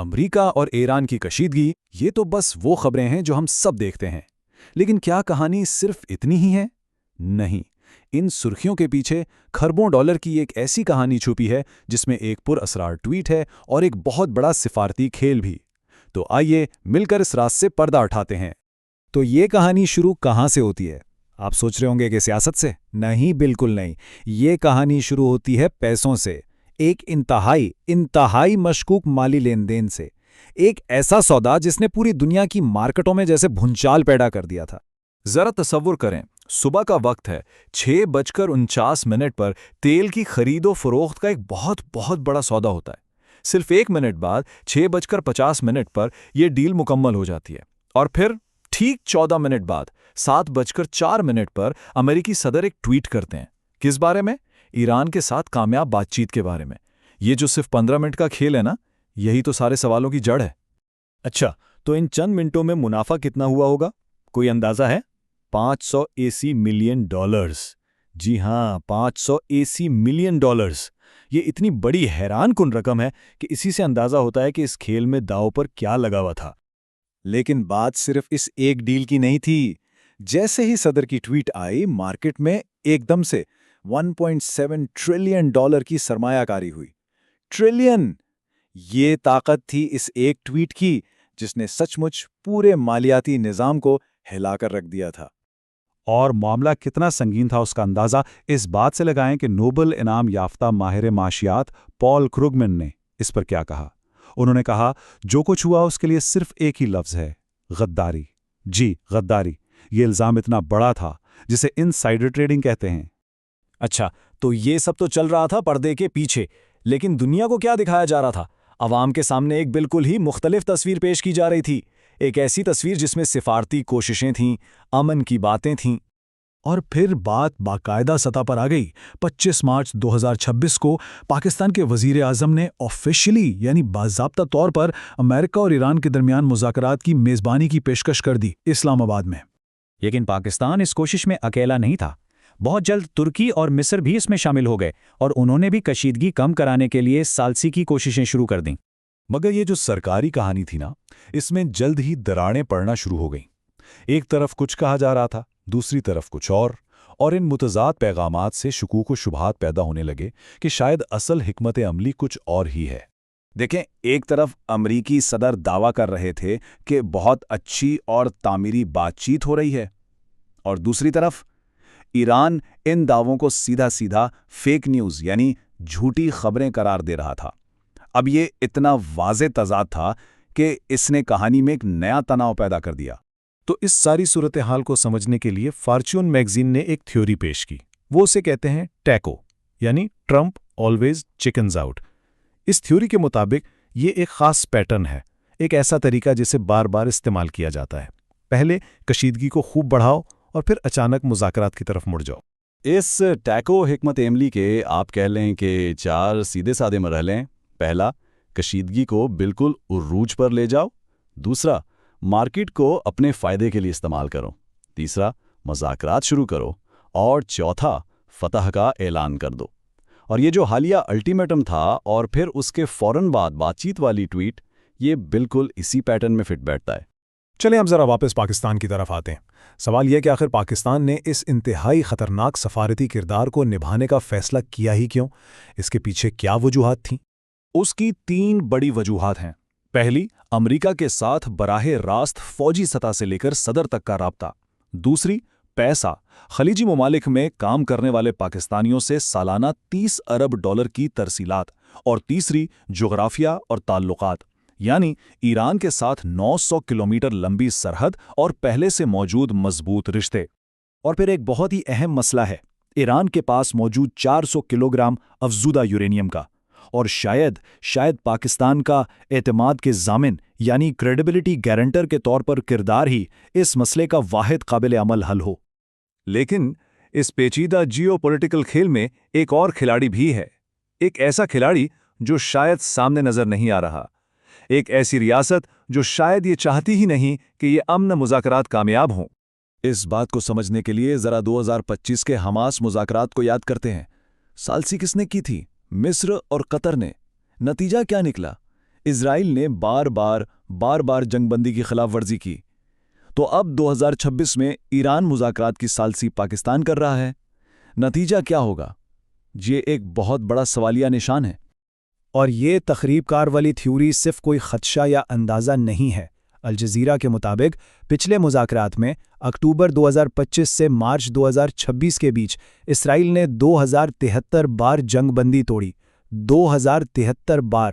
امریکہ اور ایران کی کشیدگی، یہ تو بس وہ خبریں ہیں جو ہم سب دیکھتے ہیں۔ لیکن کیا کہانی صرف اتنی ہی ہے؟ نہیں، ان سرخیوں کے پیچھے کھربوں ڈالر کی ایک ایسی کہانی چھپی ہے جس میں ایک پر اسرار ٹویٹ ہے اور ایک بہت بڑا سفارتی کھیل بھی۔ تو آئیے مل کر اس راز سے پردہ اٹھاتے ہیں۔ تو یہ کہانی شروع کہاں سے ہوتی ہے؟ آپ سوچ رہے ہوں گے کہ سیاست سے؟ نہیں، بالکل نہیں۔ یہ کہانی شروع ہوتی ہے پیسوں سے، ایک انتہائی مشکوک مالی لین دین سے، ایک ایسا سودا جس نے پوری دنیا کی مارکیٹوں میں جیسے بھونچال پیدا کر دیا تھا۔ ذرا تصور کریں، صبح کا وقت ہے، 6:49 پر تیل کی خرید و فروخت کا ایک بہت بڑا سودا ہوتا ہے۔ صرف 1 منٹ بعد 6:50 پر یہ ڈیل مکمل ہو جاتی ہے، اور پھر ٹھیک 14 منٹ بعد 7:04 پر امریکی صدر ایک ٹویٹ کرتے ہیں۔ کس بارے میں؟ ایران کے ساتھ کامیاب بات چیت کے بارے میں۔ یہ جو صرف 15 منٹ کا کھیل ہے نا، یہی تو سارے سوالوں کی جڑ ہے۔ اچھا، تو ان چند منٹوں میں منافع کتنا ہوا ہوگا؟ کوئی اندازہ ہے؟ $580 ملین۔ جی ہاں، $580 ملین۔ یہ اتنی بڑی حیران کن رقم ہے کہ اسی سے اندازہ ہوتا ہے کہ اس کھیل میں داؤ پر کیا لگا ہوا تھا۔ لیکن بات صرف اس ایک ڈیل کی نہیں تھی۔ جیسے ہی صدر کی ٹویٹ آئی، مارکیٹ میں ایک دم سے $1.7 ٹریلین کی سرمایہ کاری ہوئی۔ ٹریلین! یہ طاقت تھی اس ایک ٹویٹ کی جس نے سچ مچ پورے مالیاتی نظام کو ہلا کر رکھ دیا تھا۔ اور معاملہ کتنا سنگین تھا اس کا اندازہ اس بات سے لگائیں کہ نوبل انعام یافتہ ماہر معاشیات پال کروگمن نے اس پر کیا کہا۔ انہوں نے کہا، جو کچھ ہوا اس کے لیے صرف ایک ہی لفظ ہے: غداری۔ جی، غداری۔ یہ الزام اتنا بڑا تھا جسے انسائیڈر ٹریڈنگ کہتے ہیں۔ اچھا، تو یہ سب تو چل رہا تھا پردے کے پیچھے، لیکن دنیا کو کیا دکھایا جا رہا تھا؟ عوام کے سامنے ایک بالکل ہی مختلف تصویر پیش کی جا رہی تھی، ایک ایسی تصویر جس میں سفارتی کوششیں تھیں، امن کی باتیں تھیں۔ اور پھر بات باقاعدہ سطح پر آ گئی۔ 25 مارچ 2026 کو پاکستان کے وزیر اعظم نے آفیشلی یعنی باضابطہ طور پر امریکہ اور ایران کے درمیان مذاکرات کی میزبانی کی پیشکش کر دی، اسلام آباد میں۔ لیکن پاکستان اس کوشش میں اکیلا نہیں تھا۔ بہت جلد ترکی اور مصر بھی اس میں شامل ہو گئے، اور انہوں نے بھی کشیدگی کم کرانے کے لیے ثالثی کی کوششیں شروع کر دیں۔ مگر یہ جو سرکاری کہانی تھی نا، اس میں جلد ہی دراڑیں پڑنا شروع ہو گئیں۔ ایک طرف کچھ کہا جا رہا تھا، دوسری طرف کچھ اور ان متضاد پیغامات سے شکوک و شبہات پیدا ہونے لگے کہ شاید اصل حکمت عملی کچھ اور ہی ہے۔ دیکھیں، ایک طرف امریکی صدر دعویٰ کر رہے تھے کہ بہت اچھی اور تعمیری بات چیت ہو رہی ہے، اور دوسری طرف ایران ان دعووں کو سیدھا فیک نیوز یعنی جھوٹی خبریں قرار دے رہا تھا۔ اب یہ اتنا واضح تضاد تھا کہ اس نے کہانی میں ایک نیا تناؤ پیدا کر دیا۔ تو اس ساری صورتحال کو سمجھنے کے لیے فارچون میگزین نے ایک تھیوری پیش کی۔ وہ اسے کہتے ہیں ٹیکو، یعنی ٹرمپ آلویز چکنز آؤٹ۔ اس تھیوری کے مطابق یہ ایک خاص پیٹرن ہے، ایک ایسا طریقہ جسے بار بار استعمال کیا جاتا ہے۔ پہلے کشیدگی کو خوب بڑھاؤ اور پھر اچانک مذاکرات کی طرف مڑ جاؤ۔ اس ٹیکو حکمت عملی کے آپ کہہ لیں کہ 4 سیدھے سادے مرحلے ہیں۔ پہلا، کشیدگی کو بالکل عروج پر لے جاؤ۔ دوسرا، مارکیٹ کو اپنے فائدے کے لیے استعمال کرو۔ تیسرا، مذاکرات شروع کرو۔ اور چوتھا، فتح کا اعلان کر دو۔ اور یہ جو حالیہ الٹیمیٹم تھا اور پھر اس کے فوراً بعد بات چیت والی ٹویٹ، یہ بالکل اسی پیٹرن میں فٹ بیٹھتا ہے۔ چلیں اب ذرا واپس پاکستان کی طرف آتے ہیں۔ سوال یہ کہ آخر پاکستان نے اس انتہائی خطرناک سفارتی کردار کو نبھانے کا فیصلہ کیا ہی کیوں؟ اس کے پیچھے کیا وجوہات تھیں؟ اس کی 3 بڑی وجوہات ہیں۔ پہلی، امریکہ کے ساتھ براہ راست فوجی سطح سے لے کر صدر تک کا رابطہ۔ دوسری، پیسہ، خلیجی ممالک میں کام کرنے والے پاکستانیوں سے سالانہ $30 ارب کی ترسیلات۔ اور تیسری، جغرافیہ اور تعلقات، یعنی ایران کے ساتھ 900 کلومیٹر لمبی سرحد اور پہلے سے موجود مضبوط رشتے۔ اور پھر ایک بہت ہی اہم مسئلہ ہے، ایران کے پاس موجود 400 کلوگرام افزودہ یورینیم کا، اور شاید پاکستان کا اعتماد کے ضامن یعنی کریڈیبلٹی گارنٹر کے طور پر کردار ہی اس مسئلے کا واحد قابل عمل حل ہو۔ لیکن اس پیچیدہ جیو پولیٹیکل کھیل میں ایک اور کھلاڑی بھی ہے، ایک ایسا کھلاڑی جو شاید سامنے نظر نہیں آ رہا، ایک ایسی ریاست جو شاید یہ چاہتی ہی نہیں کہ یہ امن مذاکرات کامیاب ہوں۔ اس بات کو سمجھنے کے لیے ذرا 2025 کے حماس مذاکرات کو یاد کرتے ہیں۔ ثالثی کس نے کی تھی؟ مصر اور قطر نے۔ نتیجہ کیا نکلا؟ اسرائیل نے بار بار جنگ بندی کی خلاف ورزی کی، تو اب 2026 میں ایران مذاکرات کی ثالثی پاکستان کر رہا ہے۔ نتیجہ کیا ہوگا؟ یہ ایک بہت بڑا سوالیہ نشان ہے۔ اور یہ تخریب کار والی تھیوری صرف کوئی خدشہ یا اندازہ نہیں ہے۔ الجزیرہ کے مطابق پچھلے مذاکرات میں اکتوبر 2025 سے مارچ 2026 کے بیچ اسرائیل نے 2073 بار جنگ بندی توڑی۔ 2073 بار۔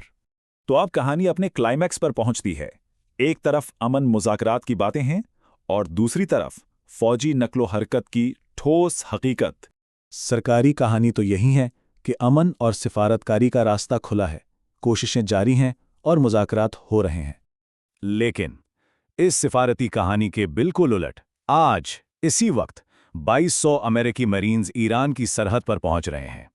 تو اب کہانی اپنے کلائمیکس پر پہنچتی ہے۔ ایک طرف امن مذاکرات کی باتیں ہیں اور دوسری طرف فوجی نقل و حرکت کی ٹھوس حقیقت۔ سرکاری کہانی تو یہی ہے کہ امن اور سفارتکاری کا راستہ کھلا ہے، کوششیں جاری ہیں اور مذاکرات ہو رہے ہیں۔ لیکن اس سفارتی کہانی کے بالکل الٹ آج اسی وقت 2200 امریکی مرینز ایران کی سرحد پر پہنچ رہے ہیں۔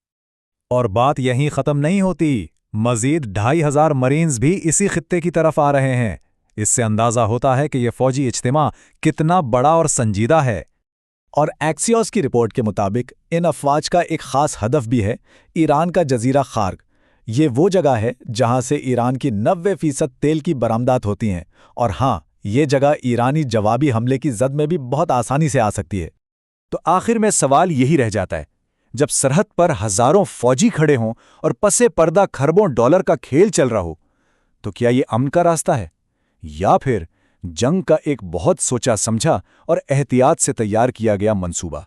اور بات یہیں ختم نہیں ہوتی، مزید 2500 مرینز بھی اسی خطے کی طرف آ رہے ہیں۔ اس سے اندازہ ہوتا ہے کہ یہ فوجی اجتماع کتنا بڑا اور سنجیدہ ہے۔ اور ایکسیوس کی رپورٹ کے مطابق ان افواج کا ایک خاص ہدف بھی ہے، ایران کا جزیرہ خارگ۔ یہ وہ جگہ ہے جہاں سے ایران کی 90% تیل کی برآمدات ہوتی ہیں، اور ہاں، یہ جگہ ایرانی جوابی حملے کی زد میں بھی بہت آسانی سے آ سکتی ہے۔ تو آخر میں سوال یہی رہ جاتا ہے، جب سرحد پر ہزاروں فوجی کھڑے ہوں اور پسے پردہ کھربوں ڈالر کا کھیل چل رہا ہو، تو کیا یہ امن کا راستہ ہے یا پھر جنگ کا ایک بہت سوچا سمجھا اور احتیاط سے تیار کیا گیا منصوبہ؟